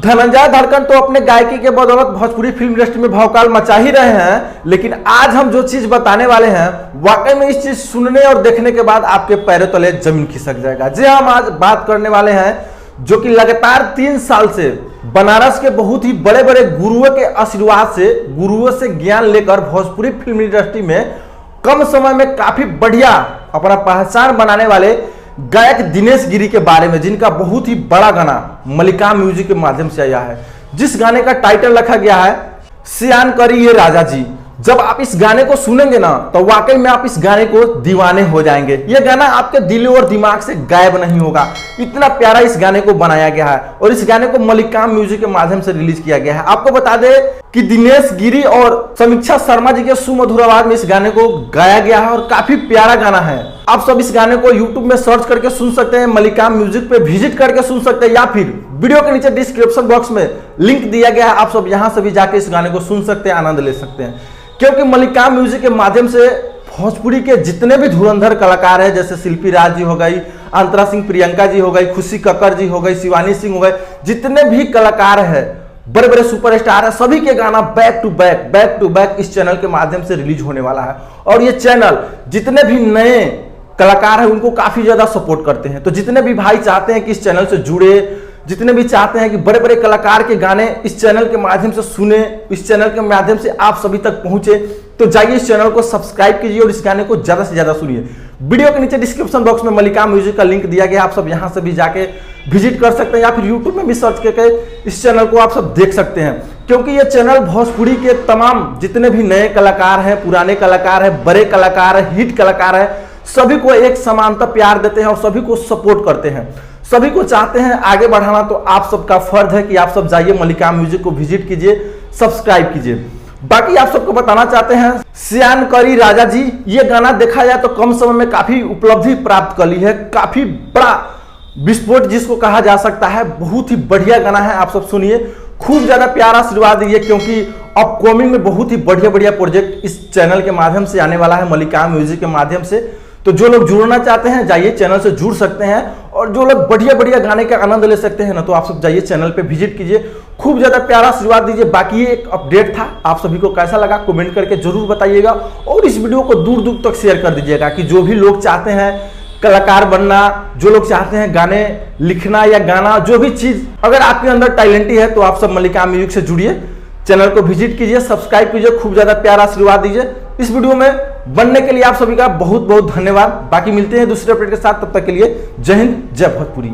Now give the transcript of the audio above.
धनंजय धड़कन तो अपने गायकी के बदौलत भोजपुरी फिल्म इंडस्ट्री में भौकाल मचा ही रहे हैं, लेकिन आज हम जो चीज बताने वाले हैं वाकई में इस चीज सुनने और देखने के बाद आपके पैरों तले जमीन खिसक जाएगा। जी हम आज बात करने वाले हैं जो कि लगातार 3 साल से बनारस के बहुत ही बड़े बड़े गुरुओं के आशीर्वाद से, गुरुओं से ज्ञान लेकर भोजपुरी फिल्म इंडस्ट्री में कम समय में काफी बढ़िया अपना पहचान बनाने वाले गायक दिनेश गिरी के बारे में, जिनका बहुत ही बड़ा गाना मलिकाम म्यूजिक के माध्यम से आया है, जिस गाने का टाइटल रखा गया है सियान करी ये राजा जी। जब आप इस गाने को सुनेंगे ना तो वाकई में आप इस गाने को दीवाने हो जाएंगे। ये गाना आपके दिल और दिमाग से गायब नहीं होगा, इतना प्यारा इस गाने को बनाया गया है और इस गाने को मलिकाम म्यूजिक के माध्यम से रिलीज किया गया है। आपको बता दें कि दिनेश गिरी और समीक्षा शर्मा जी के सुमधुर आवाज में इस गाने को गाया गया है और काफी प्यारा गाना है। आप सब इस गाने को YouTube में सर्च करके सुन सकते हैं, मलिकाम म्यूजिक पे विजिट करके सुन सकते हैं, या फिर वीडियो के नीचे डिस्क्रिप्शन बॉक्स में लिंक दिया गया है, आप सब यहां से भी जाके इस गाने को सुन सकते हैं, आनंद ले सकते हैं। क्योंकि मलिकाम म्यूजिक के माध्यम से भोजपुरी के जितने भी धुरंधर कलाकार हैं, जैसे शिल्पी राज जी हो गई, अंतरा सिंह प्रियंका जी हो गई, खुशी कक्कर जी हो गई, शिवानी सिंह हो गए, जितने भी कलाकार हैं, बड़े बड़े सुपरस्टार है, सभी के गाना बैक टू बैक इस चैनल के माध्यम से रिलीज होने वाला है। और ये चैनल जितने भी नए कलाकार हैं उनको काफी ज्यादा सपोर्ट करते हैं। तो जितने भी भाई चाहते हैं कि इस चैनल से जुड़े, जितने भी चाहते हैं कि बड़े बड़े कलाकार के गाने इस चैनल के माध्यम से सुने, इस चैनल के माध्यम से आप सभी तक पहुंचे, तो जाइए इस चैनल को सब्सक्राइब कीजिए और इस गाने को ज्यादा से ज्यादा सुनिए। वीडियो के नीचे डिस्क्रिप्शन बॉक्स में मलिकाम म्यूजिक का लिंक दिया गया, आप सब यहां से भी जाके विजिट कर सकते हैं, या फिर यूट्यूब में भी सर्च करके इस चैनल को आप सब देख सकते हैं। क्योंकि ये चैनल भोजपुरी के तमाम जितने भी नए कलाकार हैं, पुराने कलाकार हैं, बड़े कलाकार हैं, हिट कलाकार हैं, सभी को एक समानता प्यार देते हैं और सभी को सपोर्ट करते हैं, सभी को चाहते हैं आगे बढ़ाना। तो आप सबका फर्ज है कि आप सब जाइए मलिकाम म्यूजिक को विजिट कीजिए, सब्सक्राइब कीजिए। बाकी आप सबको बताना चाहते हैं सियान करी राजा जी, ये गाना देखा जाए तो कम समय में काफी उपलब्धि प्राप्त कर ली है, काफी बड़ा विस्फोट जिसको कहा जा सकता है, बहुत ही बढ़िया गाना है। आप सब सुनिए, खूब ज्यादा प्यारा आशीर्वाद दीजिए, क्योंकि अपकमिंग में बहुत ही बढ़िया बढ़िया प्रोजेक्ट इस चैनल के माध्यम से आने वाला है, मलिकाम म्यूजिक के माध्यम से। तो जो लोग जुड़ना चाहते हैं जाइए चैनल से जुड़ सकते हैं, और जो लोग बढ़िया बढ़िया गाने का आनंद ले सकते हैं ना, तो आप सब जाइए चैनल पे विजिट कीजिए, खूब ज्यादा प्यारा आशीर्वाद दीजिए। बाकी ये एक अपडेट था, आप सभी को कैसा लगा कमेंट करके जरूर बताइएगा, और इस वीडियो को दूर दूर तक शेयर कर दीजिएगा कि जो भी लोग चाहते हैं कलाकार बनना, जो लोग चाहते हैं गाने लिखना या गाना, जो भी चीज अगर आपके अंदर टैलेंट है तो आप सब मलिकाम म्यूजिक से जुड़िए, चैनल को विजिट कीजिए, सब्सक्राइब कीजिए, खूब ज्यादा प्यारा आशीर्वाद दीजिए। इस वीडियो में बनने के लिए आप सभी का बहुत बहुत धन्यवाद। बाकी मिलते हैं दूसरे अपडेट के साथ, तब तक के लिए जय हिंद, जय भोजपुरी।